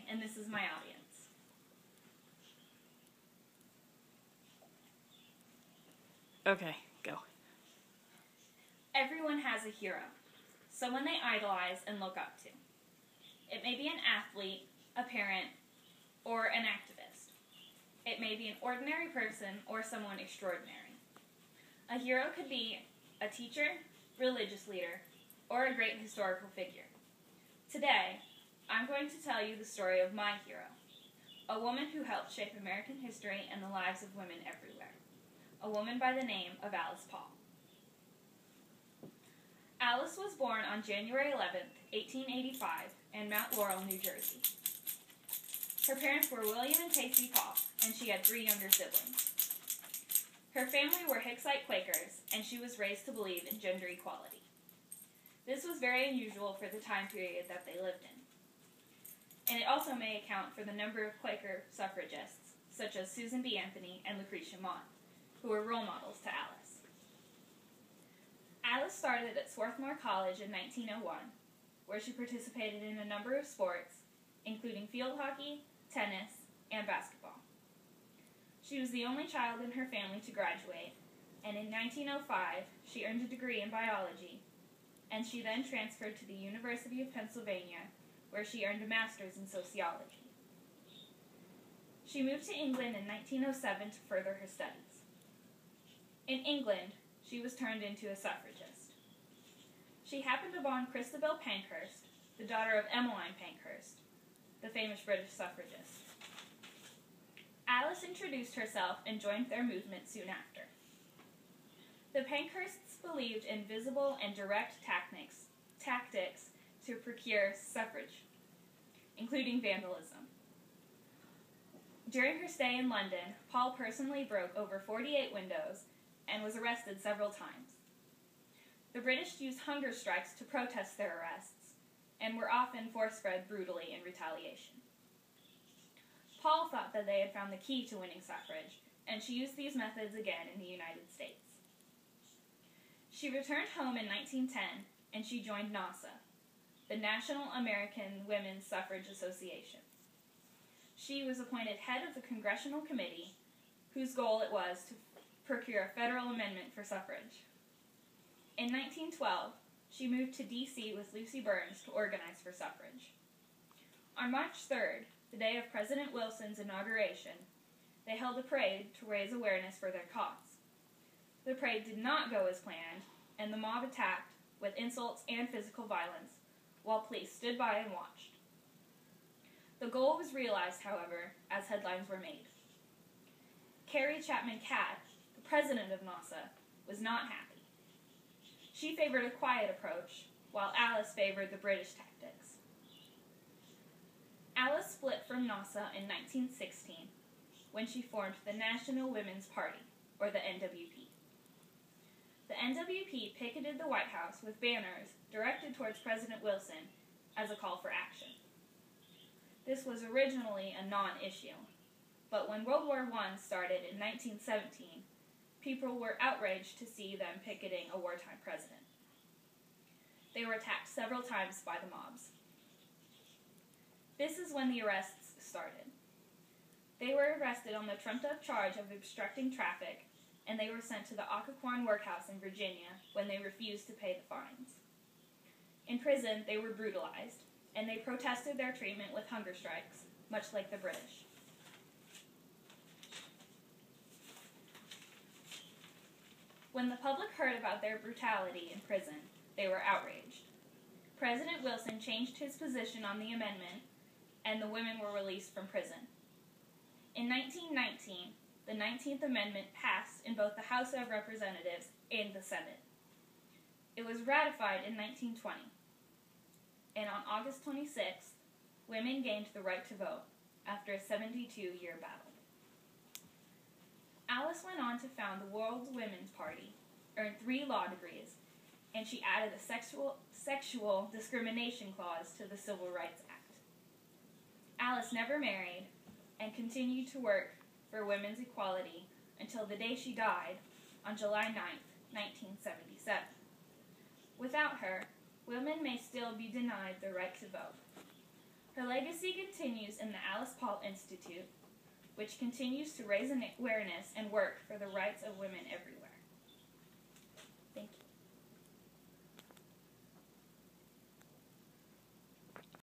and this is my audience. Okay, go. Everyone has a hero, someone they idolize and look up to. It may be an athlete, a parent, or an activist. It may be an ordinary person or someone extraordinary. A hero could be a teacher, religious leader, or a great historical figure. Today, I'm going to tell you the story of my hero, a woman who helped shape American history and the lives of women everywhere, a woman by the name of Alice Paul. Alice was born on January 11th, 1885, in Mount Laurel, New Jersey. Her parents were William and Casey Paul, and she had 3 younger siblings. Her family were Hicksite Quakers, and she was raised to believe in gender equality. This was very unusual for the time period that they lived in. And it also may account for the number of Quaker suffragists, such as Susan B. Anthony and Lucretia Mott, who were role models to Alice. Alice started at Swarthmore College in 1901, where she participated in a number of sports, including field hockey, tennis, and basketball. She was the only child in her family to graduate, and in 1905 she earned a degree in biology, and she then transferred to the University of Pennsylvania, where she earned a master's in sociology. She moved to England in 1907 to further her studies. In England, she was turned into a suffragist. She happened upon Christabel Pankhurst, the daughter of Emmeline Pankhurst, the famous British suffragist. Alice introduced herself and joined their movement soon after. The Pankhursts believed in visible and direct tactics to procure suffrage, including vandalism. During her stay in London, Paul personally broke over 48 windows and was arrested several times. The British used hunger strikes to protest their arrests, and were often force-fed brutally in retaliation. Paul thought that they had found the key to winning suffrage, and she used these methods again in the United States. She returned home in 1910, and she joined NASA, the National American Women's Suffrage Association. She was appointed head of the Congressional Committee, whose goal it was to procure a federal amendment for suffrage. In 1912, she moved to D.C. with Lucy Burns to organize for suffrage. On March 3rd, the day of President Wilson's inauguration, they held a parade to raise awareness for their cause. The parade did not go as planned, and the mob attacked with insults and physical violence, while police stood by and watched. The goal was realized, however, as headlines were made. Carrie Chapman Catt, the president of NASA, was not happy. She favored a quiet approach, while Alice favored the British tactics. Alice split from NASA in 1916, when she formed the National Women's Party, or the NWP. The NWP picketed the White House with banners directed towards President Wilson as a call for action. This was originally a non-issue, but when World War I started in 1917, people were outraged to see them picketing a wartime president. They were attacked several times by the mobs. This is when the arrests started. They were arrested on the trumped-up charge of obstructing traffic, and they were sent to the Occoquan workhouse in Virginia when they refused to pay the fines. In prison, they were brutalized, and they protested their treatment with hunger strikes, much like the British. When the public heard about their brutality in prison, they were outraged. President Wilson changed his position on the amendment, and the women were released from prison. In 1919, the 19th Amendment passed in both the House of Representatives and the Senate. It was ratified in 1920, and on August 26th, women gained the right to vote after a 72-year battle. Alice went on to found the World Women's Party, earned 3 law degrees, and she added a sexual discrimination clause to the Civil Rights Act. Alice never married and continued to work for women's equality until the day she died on July 9th, 1977. Without her, women may still be denied the right to vote. Her legacy continues in the Alice Paul Institute, which continues to raise awareness and work for the rights of women everywhere.